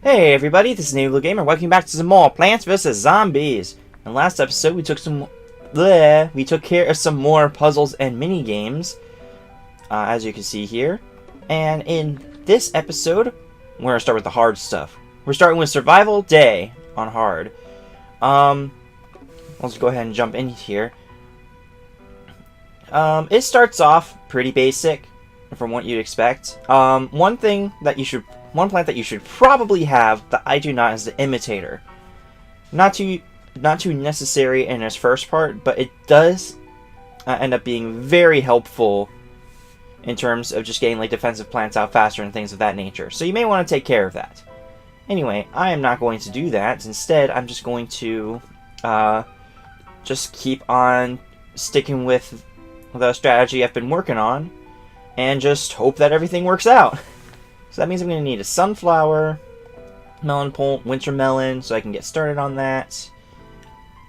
Hey everybody, this is NavyBlueGamer. Welcome back to some more Plants vs. Zombies. In last episode, we took care of some more puzzles and mini games, as you can see here. And in this episode, we're gonna start with the hard stuff. We're starting with Survival Day on hard. Let's go ahead and jump in here. It starts off pretty basic, from what you'd expect. One plant that you should probably have that I do not is the imitator. Not too necessary in its first part, but it does end up being very helpful in terms of just getting like defensive plants out faster and things of that nature. So you may want to take care of that. Anyway, I am not going to do that. Instead, I'm just going to just keep on sticking with the strategy I've been working on and just hope that everything works out. So that means I'm going to need a sunflower, melon pult, winter melon, so I can get started on that.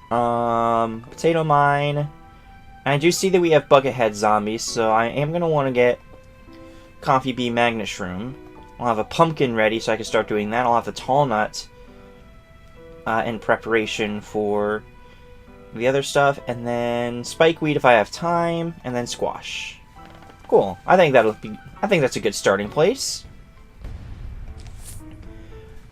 Potato mine. And I do see that we have buckethead zombies, so I am going to want to get coffee bean magnet shroom. I'll have a pumpkin ready so I can start doing that. I'll have the tall nut in preparation for the other stuff, and then spikeweed if I have time, and then squash. Cool. I think that's a good starting place.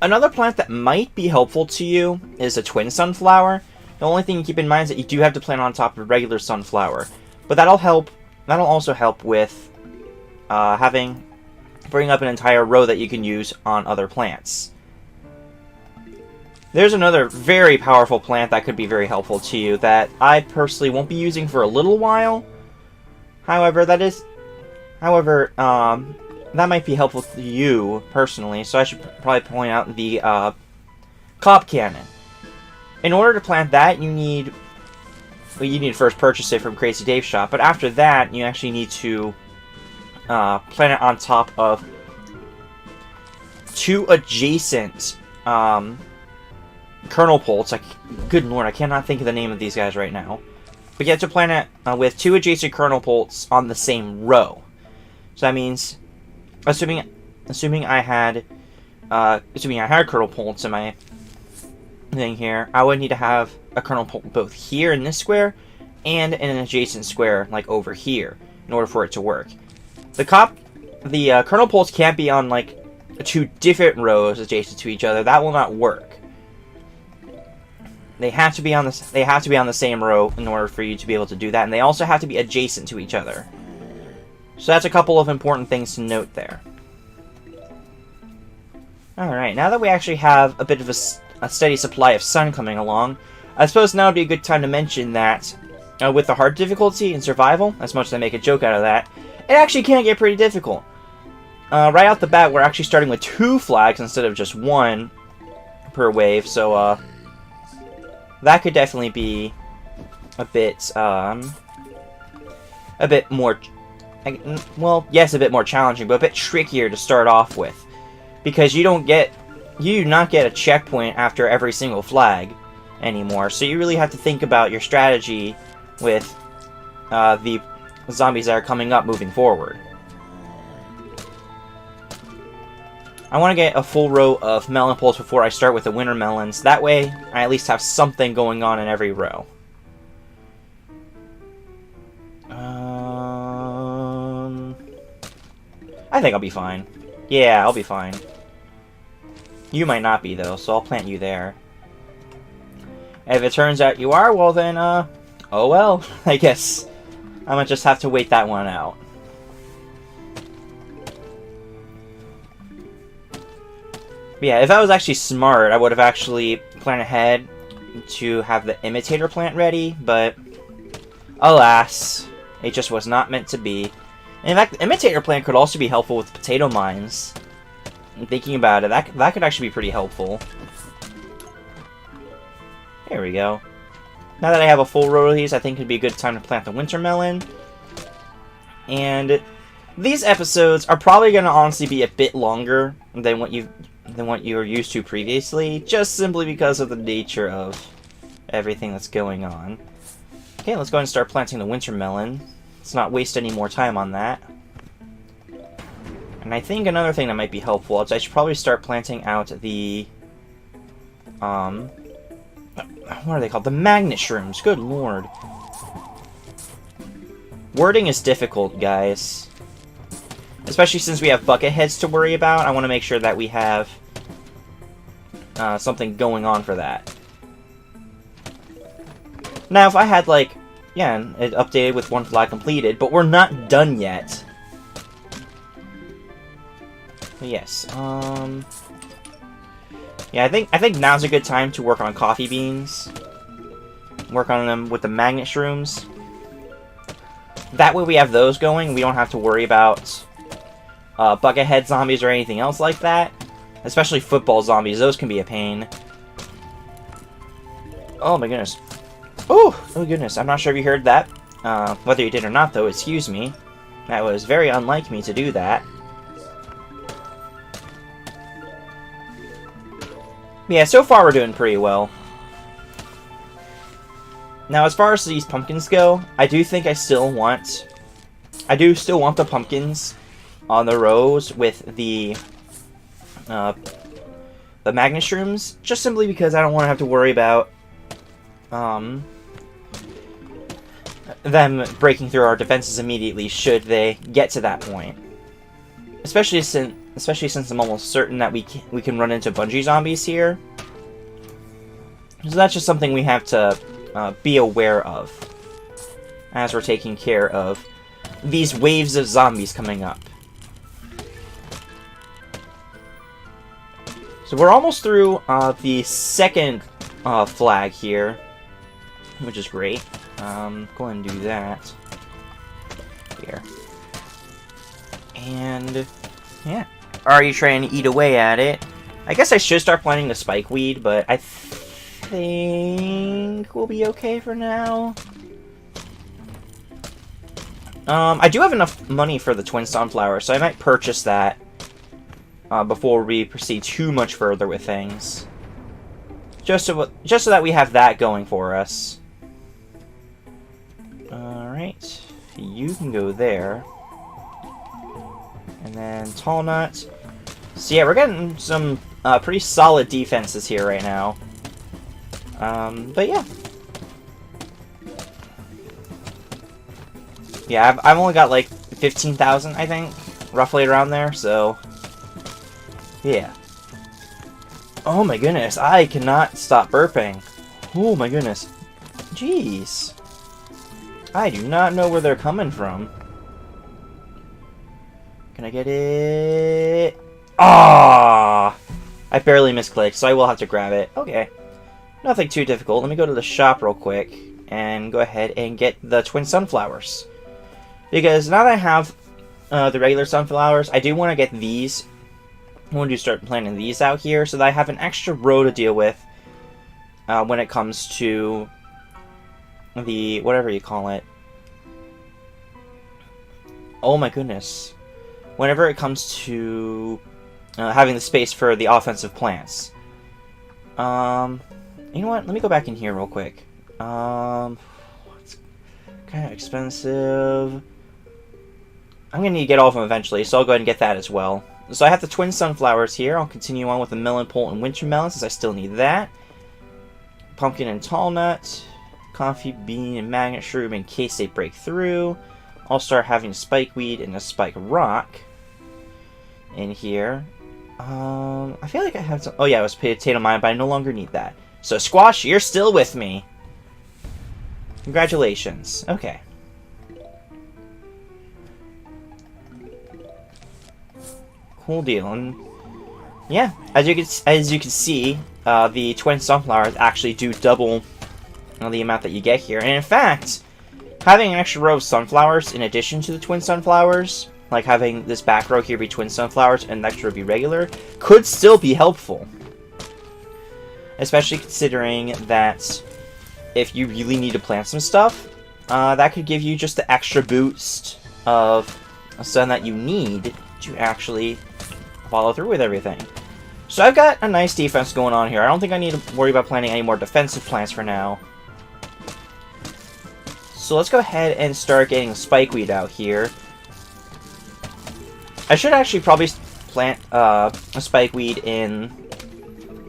Another plant that might be helpful to you is a twin sunflower. The only thing to keep in mind is that you do have to plant on top of a regular sunflower, but that'll also help with bring up an entire row that you can use on other plants. There's another very powerful plant that could be very helpful to you that I personally won't be using for a little while. However, that might be helpful to you personally, so I should probably point out the cob cannon. In order to plant that, you need to first purchase it from Crazy Dave's shop, but after that, you actually need to plant it on top of two adjacent kernel pults. Good lord, I cannot think of the name of these guys right now. But you have to plant it with two adjacent kernel pults on the same row. So that means, assuming I had kernel pults in my thing here, I would need to have a kernel pult both here in this square and in an adjacent square like over here in order for it to work. The kernel pults can't be on like two different rows adjacent to each other. That will not work. They have to be on the same row in order for you to be able to do that, and they also have to be adjacent to each other. So that's a couple of important things to note there. Alright, now that we actually have a bit of a steady supply of sun coming along, I suppose now would be a good time to mention that with the hard difficulty in survival, as much as I make a joke out of that, it actually can get pretty difficult. Right out the bat, we're actually starting with 2 flags instead of just 1 per wave, so that could definitely be a bit more, well, yes, a bit more challenging, but a bit trickier to start off with, because you do not get a checkpoint after every single flag anymore. So you really have to think about your strategy with the zombies that are coming up moving forward. I want to get a full row of melon pulls before I start with the winter melons. That way, I at least have something going on in every row. I think I'll be fine. Yeah, I'll be fine. You might not be, though, so I'll plant you there. If it turns out you are, well then, oh well, I guess I'm gonna just have to wait that one out. But yeah, if I was actually smart, I would have actually planned ahead to have the imitator plant ready, but alas, it just was not meant to be. In fact, the imitator plant could also be helpful with potato mines. And thinking about it, that could actually be pretty helpful. There we go. Now that I have a full row of these, I think it'd be a good time to plant the winter melon. And these episodes are probably going to honestly be a bit longer than what you were used to previously, just simply because of the nature of everything that's going on. Okay, let's go ahead and start planting the winter melon. Let's not waste any more time on that. And And I think another thing that might be helpful is I should probably start planting out the, what are they called? The magnet shrooms. Good lord. Wording is difficult, guys. Especially since we have bucket heads to worry about, I want to make sure that we have something going on for that. Now, if I had, like, yeah, it updated with one flag completed, but we're not done yet. But yes, yeah, I think now's a good time to work on coffee beans. Work on them with the magnet shrooms. That way we have those going, we don't have to worry about buckethead zombies or anything else like that. Especially football zombies, those can be a pain. Oh my goodness. Oh goodness, I'm not sure if you heard that. Whether you did or not though, excuse me. That was very unlike me to do that. Yeah, so far we're doing pretty well. Now, as far as these pumpkins go, I do think I still want the pumpkins on the rows with the magnet shrooms, just simply because I don't want to have to worry about them breaking through our defenses immediately should they get to that point. Especially since I'm almost certain that we can run into bungee zombies here. So that's just something we have to be aware of as we're taking care of these waves of zombies coming up. So we're almost through the second flag here, which is great. Go ahead and do that here. And yeah, are you trying to eat away at it? I guess I should start planting the spike weed, but I think we'll be okay for now. I do have enough money for the twin sunflower, so I might purchase that before we proceed too much further with things. Just so that we have that going for us. Alright, you can go there. And then tall nut. So yeah, we're getting some pretty solid defenses here right now. But yeah. Yeah, I've only got like 15,000, I think, roughly around there, so yeah. Oh my goodness, I cannot stop burping. Oh my goodness. Jeez. I do not know where they're coming from. Can I get it? Ah! I barely misclicked, so I will have to grab it. Okay. Nothing too difficult. Let me go to the shop real quick and go ahead and get the twin sunflowers. Because now that I have the regular sunflowers, I do want to get these. I want to start planting these out here so that I have an extra row to deal with when it comes to the, whatever you call it. Oh my goodness. Whenever it comes to having the space for the offensive plants. You know what? Let me go back in here real quick. It's kind of expensive. I'm going to need to get all of them eventually, so I'll go ahead and get that as well. So I have the twin sunflowers here. I'll continue on with the melon pole and winter melon since I still need that. Pumpkin and tall nut. Coffee bean and magnet shroom in case they break through. I'll start having spike weed and a spike rock in here. I feel like I have some... Oh yeah, it was potato mine, but I no longer need that. So Squash, you're still with me. Congratulations. Okay. Cool deal. And yeah, as you can see, the twin sunflowers actually do double the amount that you get here. And in fact, having an extra row of sunflowers in addition to the twin sunflowers, like having this back row here be twin sunflowers and the next row be regular, could still be helpful. Especially considering that if you really need to plant some stuff, that could give you just the extra boost of sun that you need to actually follow through with everything. So I've got a nice defense going on here. I don't think I need to worry about planting any more defensive plants for now. So let's go ahead and start getting spikeweed out here. I should actually probably plant a spike weed in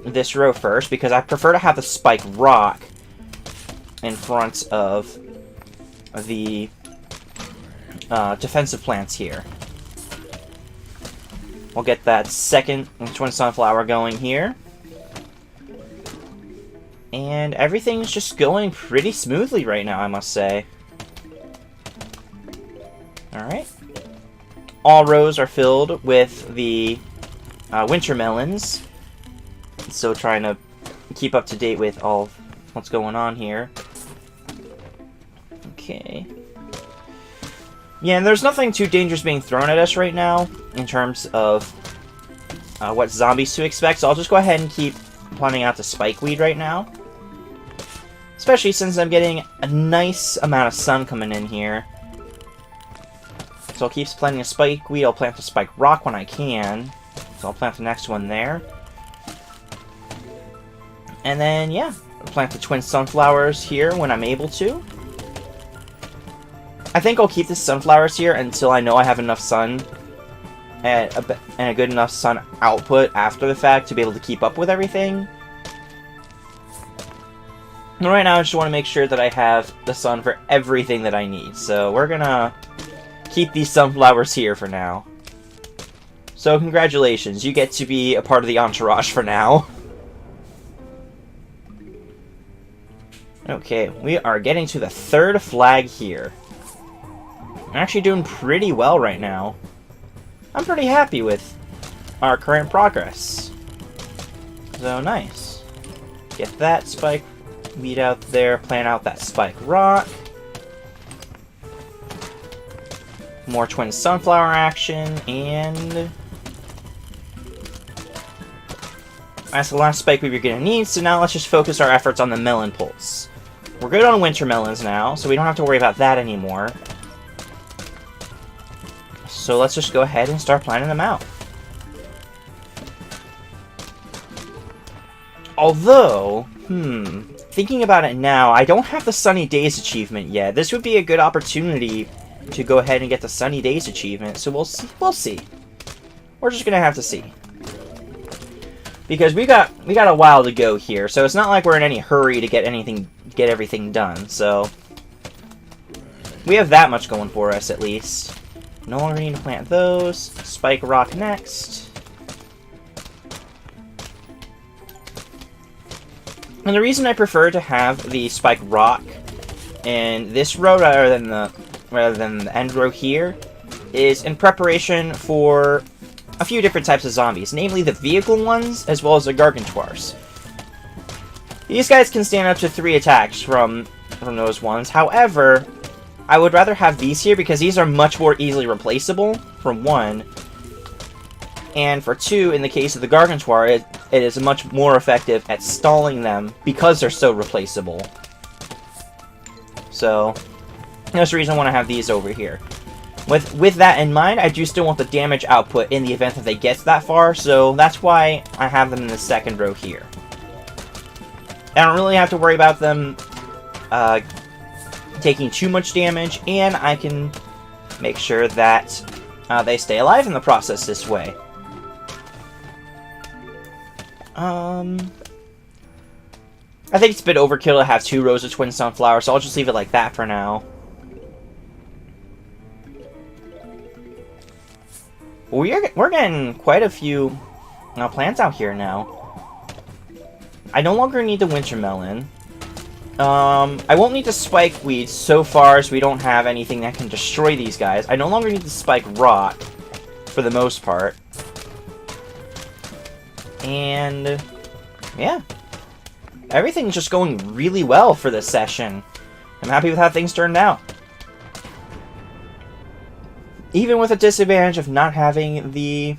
this row first, because I prefer to have the spike rock in front of the defensive plants here. We'll get that second twin sunflower going here. And everything's just going pretty smoothly right now, I must say. Alright. All rows are filled with the winter melons. So trying to keep up to date with all of what's going on here. Okay. Yeah, and there's nothing too dangerous being thrown at us right now in terms of what zombies to expect. So I'll just go ahead and keep planting out the spike weed right now. Especially since I'm getting a nice amount of sun coming in here. So I'll keep planting a spike weed. I'll plant the spike rock when I can. So I'll plant the next one there. And then, yeah, I'll plant the twin sunflowers here when I'm able to. I think I'll keep the sunflowers here until I know I have enough sun and a good enough sun output after the fact to be able to keep up with everything. And right now I just want to make sure that I have the sun for everything that I need. So we're gonna keep these sunflowers here for now. So congratulations, you get to be a part of the entourage for now. Okay, we are getting to the third flag here. I'm actually doing pretty well right now. I'm pretty happy with our current progress. So nice. Get that spike weed out there, plant out that spike rock. More twin sunflower action, and that's the last spike weed we're gonna need, so now let's just focus our efforts on the melon pulse. We're good on winter melons now, so we don't have to worry about that anymore. So let's just go ahead and start planting them out. Although, thinking about it now, I don't have the Sunny Days achievement yet. This would be a good opportunity to go ahead and get the Sunny Days achievement, so we'll see. We'll see. We're just gonna have to see. Because we got a while to go here, so it's not like we're in any hurry to get everything done, so we have that much going for us at least. No longer need to plant those. Spike rock next. And the reason I prefer to have the spike rock in this row rather than the end row here is in preparation for a few different types of zombies, namely the vehicle ones as well as the gargantuars. These guys can stand up to 3 attacks from those ones. However, I would rather have these here because these are much more easily replaceable, for one. And for two, in the case of the gargantuar, it is much more effective at stalling them because they're so replaceable. So, that's the reason I want to have these over here. With that in mind, I do still want the damage output in the event that they get that far, so that's why I have them in the second row here. I don't really have to worry about them taking too much damage, and I can make sure that they stay alive in the process this way. I think it's a bit overkill to have 2 rows of twin sunflowers, so I'll just leave it like that for now. We're getting quite a few plants out here now. I no longer need the winter melon. I won't need the spike weed so far as we don't have anything that can destroy these guys. I no longer need the spike rock, for the most part. And, yeah. Everything's just going really well for this session. I'm happy with how things turned out. Even with a disadvantage of not having the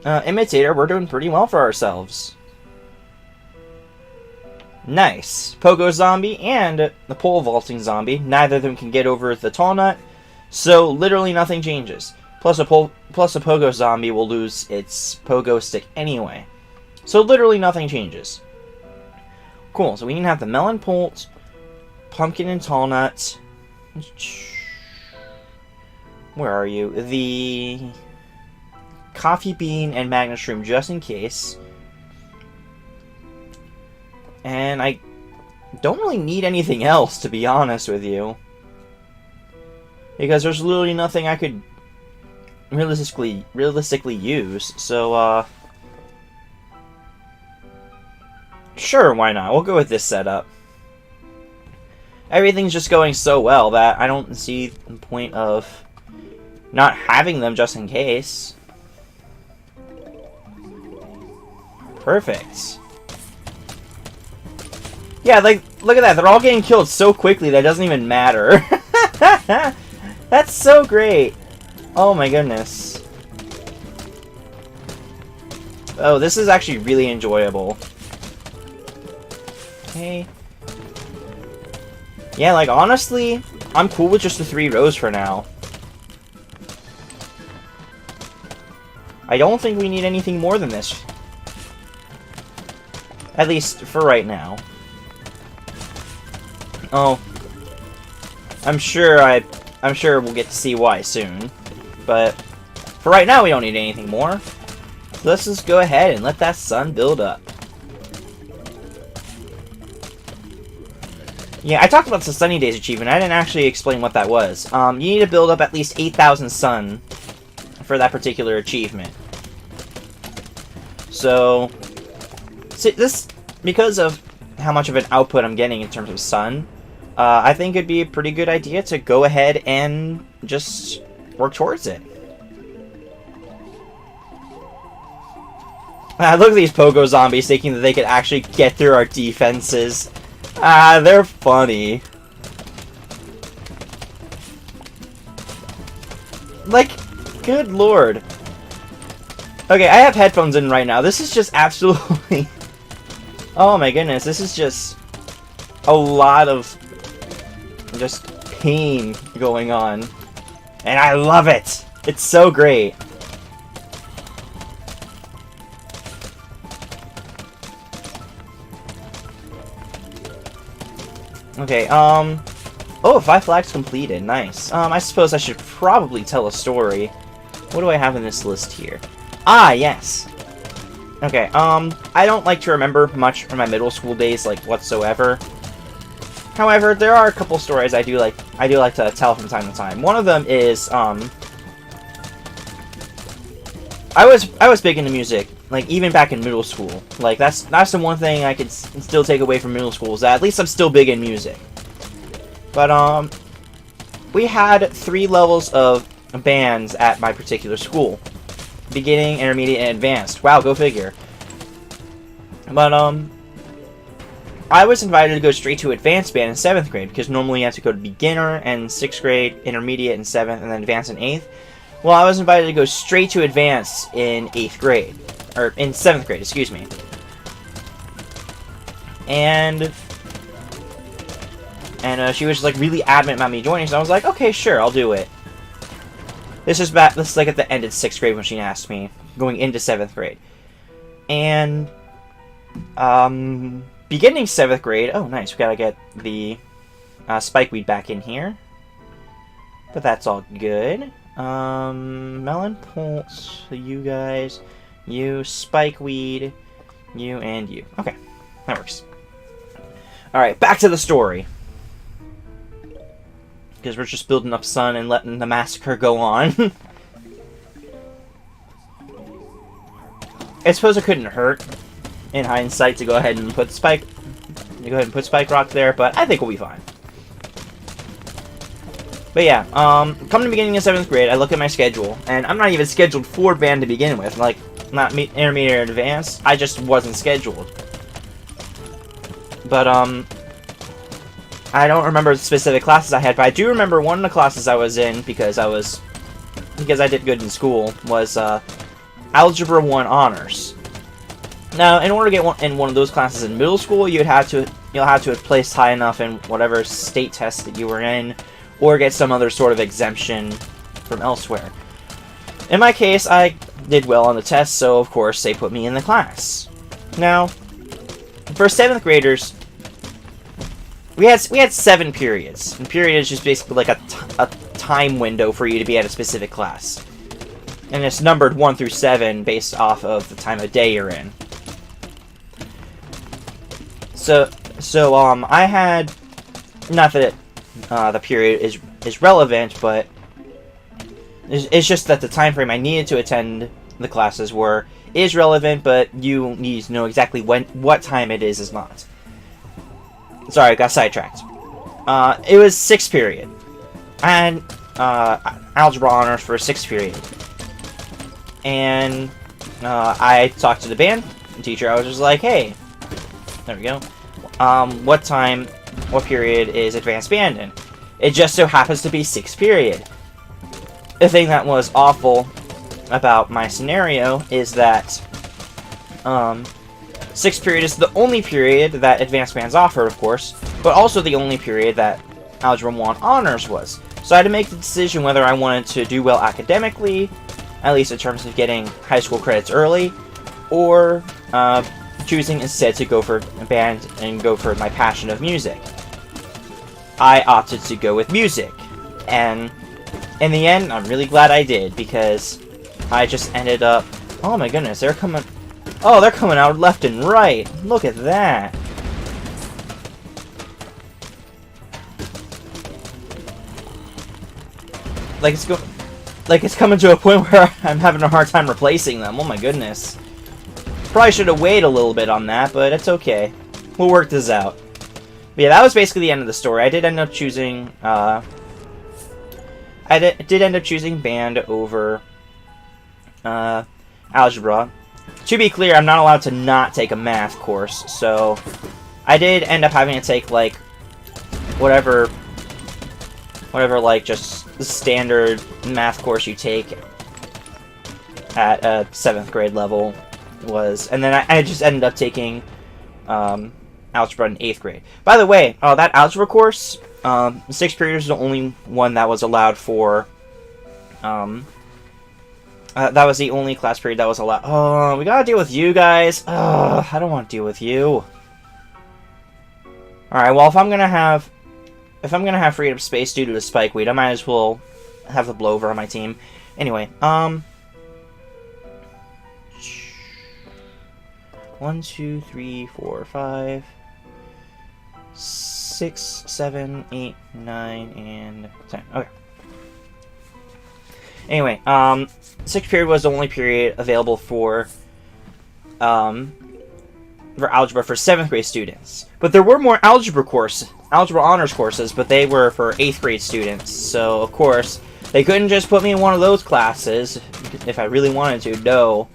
imitator, we're doing pretty well for ourselves. Nice. Pogo Zombie and the pole vaulting zombie. Neither of them can get over the tall nut, so literally nothing changes. Plus a Pogo Zombie will lose its Pogo stick anyway. So literally nothing changes. Cool, so we can have the melon pult, pumpkin and tall nut. Where are you? The coffee bean and magnet shroom just in case. And I don't really need anything else, to be honest with you. Because there's literally nothing I could realistically use. So, sure, why not? We'll go with this setup. Everything's just going so well that I don't see the point of not having them just in case. Perfect. Yeah, like, look at that. They're all getting killed so quickly that it doesn't even matter. That's so great. Oh my goodness. Oh, this is actually really enjoyable. Okay. Yeah, like, honestly, I'm cool with just the 3 rows for now. I don't think we need anything more than this. At least for right now. Oh. I'm sure we'll get to see why soon. But for right now, we don't need anything more. So let's just go ahead and let that sun build up. Yeah, I talked about the Sunny Days achievement. I didn't actually explain what that was. You need to build up at least 8,000 sun for that particular achievement. So, this, because of how much of an output I'm getting in terms of sun, I think it'd be a pretty good idea to go ahead and just work towards it. Look at these pogo zombies thinking that they could actually get through our defenses. They're funny. Like, good lord. Okay, I have headphones in right now. This is just absolutely... Oh my goodness, this is just a lot of just pain going on. And I love it! It's so great. Okay, oh, 5 flags completed. Nice. I suppose I should probably tell a story. What do I have in this list here? Ah, yes. Okay, I don't like to remember much from my middle school days, like, whatsoever. However, there are a couple stories I do like to tell from time to time. One of them is, I was big into music, like, even back in middle school. Like, that's the one thing I could still take away from middle school, is that at least I'm still big in music. But, we had 3 levels of bands at my particular school. Beginning, intermediate, and advanced. Wow, go figure. But, I was invited to go straight to advanced band in 7th grade, because normally you have to go to beginner and 6th grade, intermediate in 7th, and then advanced in 8th. Well, I was invited to go straight to advanced in 8th grade. Or, in 7th grade, excuse me. And she was, like, really adamant about me joining, so I was like, okay, sure, I'll do it. This is like at the end of 6th grade when she asked me, going into 7th grade. And, beginning 7th grade, oh nice, we gotta get the spikeweed back in here. But that's all good. Melon Pulse, you guys, you, spikeweed, you, and you. Okay, that works. Alright, back to the story. Because we're just building up sun and letting the massacre go on. I suppose it couldn't hurt, in hindsight, to go ahead and put Spike Rock there, but I think we'll be fine. But yeah, coming to the beginning of 7th grade, I look at my schedule, and I'm not even scheduled for band to begin with. Like, not intermediate or advanced, I just wasn't scheduled. But, I don't remember the specific classes I had, but I do remember one of the classes I was in, because I did good in school, was, Algebra 1 Honors. Now, in order to get in one of those classes in middle school, you'll have to have placed high enough in whatever state test that you were in, or get some other sort of exemption from elsewhere. In my case, I did well on the test, so of course they put me in the class. Now, for 7th graders, we had 7 periods. And period is just basically like a time window for you to be at a specific class. And it's numbered 1 through 7 based off of the time of day you're in. So I had, not that the period is relevant, but it's just that the time frame I needed to attend the classes is relevant, but you need to know exactly what time it is not. Sorry, I got sidetracked. It was 6th period. I had algebra honors for 6th period. And I talked to the band teacher. I was just like, hey, there we go. What period is advanced band in? It just so happens to be 6th period. The thing that was awful about my scenario is that 6th period is the only period that advanced bands offer, of course, but also the only period that Algebra 1 honors was. So I had to make the decision whether I wanted to do well academically, at least in terms of getting high school credits early, or choosing instead to go for a band and go for my passion of music. I opted to go with music, and in the end, I'm really glad I did, because I just ended up... Oh my goodness, they're coming out left and right. Look at that. Like it's coming to a point where I'm having a hard time replacing them. Oh my goodness. Probably should have waited a little bit on that, but it's okay. We'll work this out. But yeah, that was basically the end of the story. I did end up choosing band over algebra. To be clear, I'm not allowed to not take a math course, so I did end up having to take like whatever like just the standard math course you take at a 7th grade level was, and then I just ended up taking algebra in 8th grade. By the way, that algebra course, 6th period is the only one that was allowed for. That was the only class period that was allowed. Oh, we gotta deal with you guys. I don't want to deal with you. All right. Well, if I'm gonna have freedom space due to the spikeweed, I might as well have the blowover on my team. Anyway, 1, 2, 3, 4, 5, 6, 7, 8, 9, and 10. Okay. Anyway, 6th period was the only period available for algebra for 7th grade students. But there were more algebra honors courses, but they were for 8th grade students. So, of course, they couldn't just put me in one of those classes if I really wanted to. No.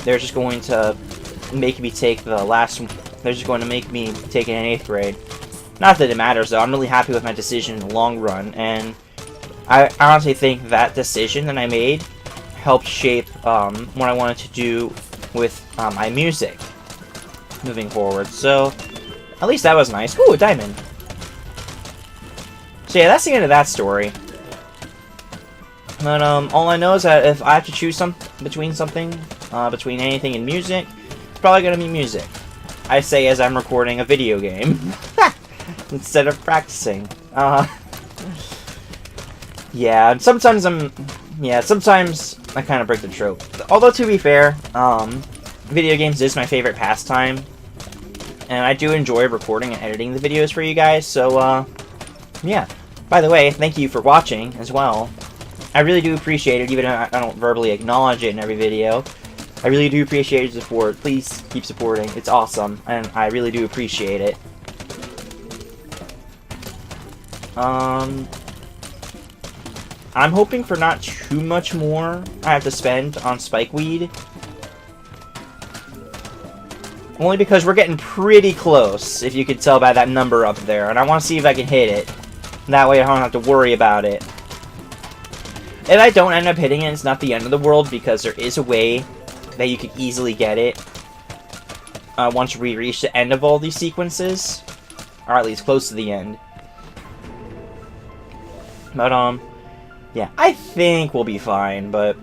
They're just going to make me take the last one. They're just going to make me take it in 8th grade. Not that it matters, though. I'm really happy with my decision in the long run, and I honestly think that decision that I made helped shape what I wanted to do with my music moving forward. So, at least that was nice. Ooh, a diamond. So yeah, that's the end of that story. But all I know is that if I have to choose between anything in music, it's probably gonna be music. I say as I'm recording a video game instead of practicing. Yeah, and sometimes I kind of break the trope. Although, to be fair, video games is my favorite pastime, and I do enjoy recording and editing the videos for you guys, so, yeah. By the way, thank you for watching, as well. I really do appreciate it, even if I don't verbally acknowledge it in every video. I really do appreciate your support. Please keep supporting. It's awesome, and I really do appreciate it. I'm hoping for not too much more I have to spend on spikeweed. Only because we're getting pretty close, if you could tell by that number up there. And I want to see if I can hit it. That way I don't have to worry about it. If I don't end up hitting it, it's not the end of the world, because there is a way that you could easily get it once we reach the end of all these sequences. Or at least close to the end. But, yeah, I think we'll be fine, but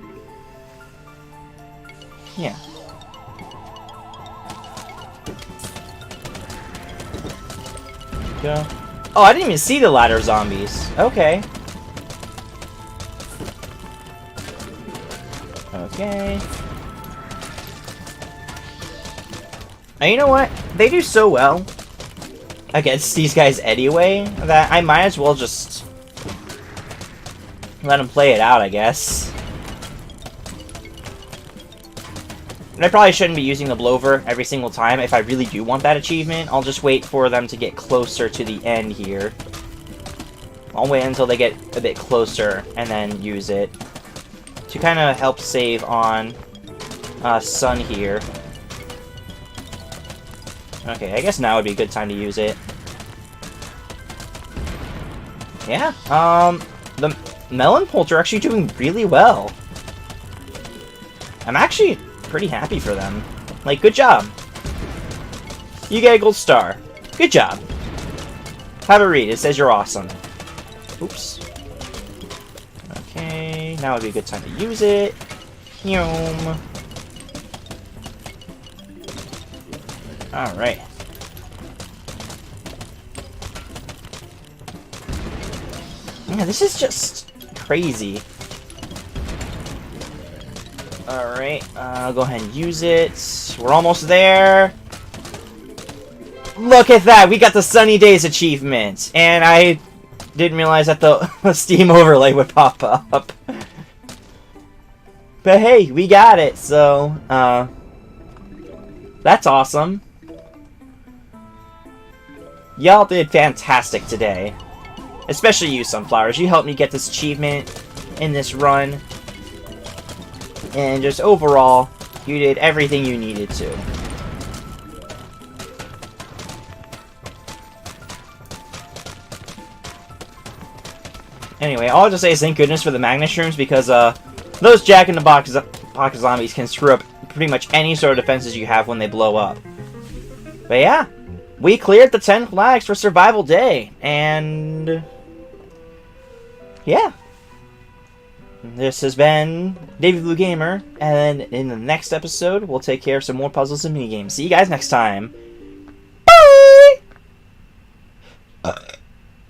yeah. Go. Oh, I didn't even see the ladder zombies. Okay. Okay. And you know what? They do so well against these guys anyway that I might as well just let them play it out, I guess. And I probably shouldn't be using the blower every single time if I really do want that achievement. I'll just wait for them to get closer to the end here. I'll wait until they get a bit closer and then use it to kind of help save on Sun here. Okay, I guess now would be a good time to use it. Yeah, the Melon Poults are actually doing really well. I'm actually pretty happy for them. Like, good job. You get a gold star. Good job. Have a read. It says you're awesome. Oops. Okay, now would be a good time to use it. Yum. Alright. Yeah, this is just crazy. Alright, I'll go ahead and use it. We're almost there. Look at that! We got the Sunny Days achievement! And I didn't realize that the Steam overlay would pop up. But hey, we got it, so, that's awesome. Y'all did fantastic today. Especially you, Sunflowers. You helped me get this achievement in this run. And just overall, you did everything you needed to. Anyway, all I'll just say is thank goodness for the Magnet Shrooms, because those Jack-in-the-Box Pocket Zombies can screw up pretty much any sort of defenses you have when they blow up. But yeah, we cleared the 10 flags for Survival Day, and yeah. This has been NavyBlueGamer, and in the next episode, we'll take care of some more puzzles and minigames. See you guys next time.